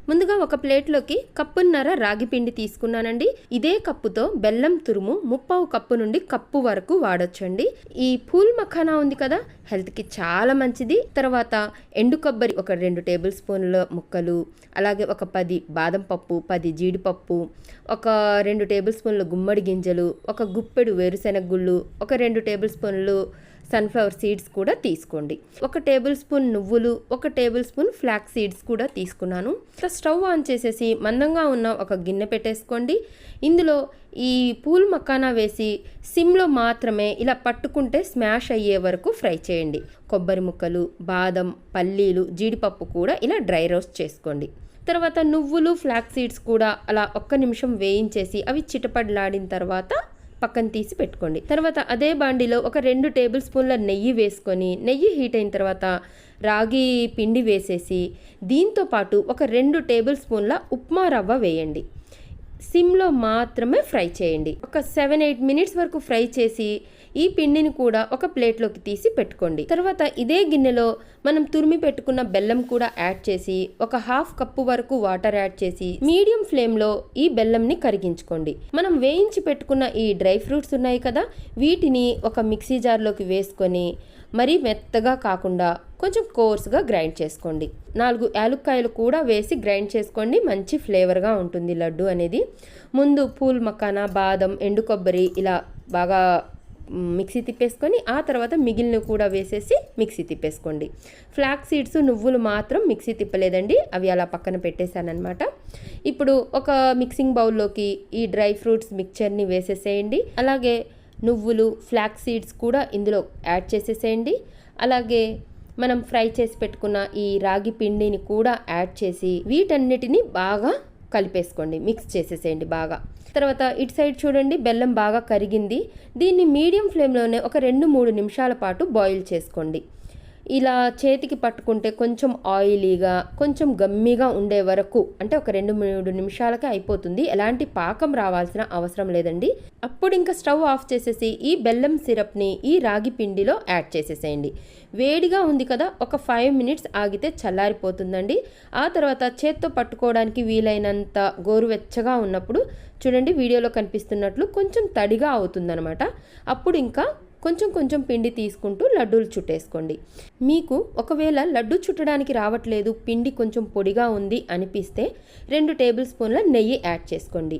ముందుగా ఒక ప్లేట్లోకి కప్పున్నర రాగి పిండి తీసుకున్నానండి. ఇదే కప్పుతో బెల్లం తురుము 1/2 కప్పు నుండి కప్పు వరకు వాడొచ్చండి. ఈ పూల్ మఖానా ఉంది కదా, హెల్త్కి చాలా మంచిది. తర్వాత ఎండు కొబ్బరి ఒక 2 టేబుల్ స్పూన్ల ముక్కలు, అలాగే ఒక 10 బాదం పప్పు, 10 జీడిపప్పు, ఒక 2 టేబుల్ స్పూన్ల గుమ్మడి గింజలు, ఒక గుప్పెడు వేరుశెనగ గుళ్ళు, ఒక 2 టేబుల్ స్పూన్లు సన్ఫ్లవర్ సీడ్స్ కూడా తీసుకోండి. 1 టేబుల్ స్పూన్ నువ్వులు, 1 టేబుల్ స్పూన్ ఫ్లాక్స్ సీడ్స్ కూడా తీసుకున్నాను. స్టవ్ ఆన్ చేసేసి మందంగా ఉన్న ఒక గిన్నె పెట్టేసుకోండి. ఇందులో ఈ పూల్ మఖానా వేసి సిమ్లో మాత్రమే ఇలా పట్టుకుంటే స్మాష్ అయ్యే వరకు ఫ్రై చేయండి. కొబ్బరి ముక్కలు, బాదం, పల్లీలు, జీడిపప్పు కూడా ఇలా డ్రై రోస్ట్ చేసుకోండి. తర్వాత నువ్వులు, ఫ్లాక్స్ సీడ్స్ కూడా అలా 1 నిమిషం వేయించేసి అవి చిటపడలాడిన తర్వాత పక్కన తీసి పెట్టుకోండి. తర్వాత అదే బాండిలో ఒక 2 టేబుల్ స్పూన్ల నెయ్యి వేసుకొని, నెయ్యి హీట్ అయిన తర్వాత రాగి పిండి వేసేసి దీంతో పాటు ఒక 2 టేబుల్ స్పూన్ల ఉప్మా రవ్వ వేయండి. సిమ్లో మాత్రమే ఫ్రై చేయండి. ఒక 7-8 మినిట్స్ వరకు ఫ్రై చేసి ఈ పిండిని కూడా ఒక ప్లేట్లోకి తీసి పెట్టుకోండి. తర్వాత ఇదే గిన్నెలో మనం తురిమి పెట్టుకున్న బెల్లం కూడా యాడ్ చేసి ఒక 1/2 కప్పు వరకు వాటర్ యాడ్ చేసి మీడియం ఫ్లేమ్లో ఈ బెల్లంని కరిగించుకోండి. మనం వేయించి పెట్టుకున్న ఈ డ్రై ఫ్రూట్స్ ఉన్నాయి కదా, వీటిని ఒక మిక్సీ జార్లోకి వేసుకొని మరీ మెత్తగా కాకుండా కొంచెం కోర్స్గా గ్రైండ్ చేసుకోండి. 4 యాలుక్కాయలు కూడా వేసి గ్రైండ్ చేసుకోండి. మంచి ఫ్లేవర్గా ఉంటుంది లడ్డు అనేది. ముందు పూల్ మఖానా, బాదం, ఎండు కొబ్బరి ఇలా బాగా మిక్సీ తిప్పేసుకొని ఆ తర్వాత మిగిలిన కూడా వేసేసి మిక్సీ తిప్పేసుకోండి. ఫ్లాక్స్ సీడ్స్, నువ్వులు మాత్రం మిక్సీ తిప్పలేదండి, అవి అలా పక్కన పెట్టేశానమాట. ఇప్పుడు ఒక మిక్సింగ్ బౌల్లోకి ఈ డ్రై ఫ్రూట్స్ మిక్చర్ని వేసేసేయండి. అలాగే నువ్వులు, ఫ్లాక్స్ సీడ్స్ కూడా ఇందులో యాడ్ చేసేసేయండి. అలాగే మనం ఫ్రై చేసి పెట్టుకున్న ఈ రాగి పిండిని కూడా యాడ్ చేసి వీటన్నిటిని బాగా కలిపేసుకోండి, మిక్స్ చేసేసేయండి బాగా. తర్వాత ఇటు సైడ్ చూడండి, బెల్లం బాగా కరిగింది. దీన్ని మీడియం ఫ్లేమ్లోనే ఒక 2-3 నిమిషాల పాటు బాయిల్ చేసుకోండి. ఇలా చేతికి పట్టుకుంటే కొంచెం ఆయిలీగా, కొంచెం గమ్మీగా ఉండే వరకు, అంటే ఒక 2-3 నిమిషాలకే అయిపోతుంది. ఎలాంటి పాకం రావాల్సిన అవసరం లేదండి. అప్పుడు ఇంకా స్టవ్ ఆఫ్ చేసేసి ఈ బెల్లం సిరప్ని ఈ రాగి పిండిలో యాడ్ చేసేసేయండి. వేడిగా ఉంది కదా, ఒక 5 మినిట్స్ ఆగితే చల్లారిపోతుందండి. ఆ తర్వాత చేత్తో పట్టుకోవడానికి వీలైనంత గోరువెచ్చగా ఉన్నప్పుడు చూడండి, వీడియోలో కనిపిస్తున్నట్లు కొంచెం తడిగా అవుతుందన్నమాట. అప్పుడు ఇంకా కొంచెం పిండి తీసుకుంటూ లడ్డూలు చుట్టేసుకోండి. మీకు ఒకవేళ లడ్డు చుట్టడానికి రావట్లేదు, పిండి కొంచెం పొడిగా ఉంది అనిపిస్తే 2 టేబుల్ స్పూన్ల నెయ్యి యాడ్ చేసుకోండి.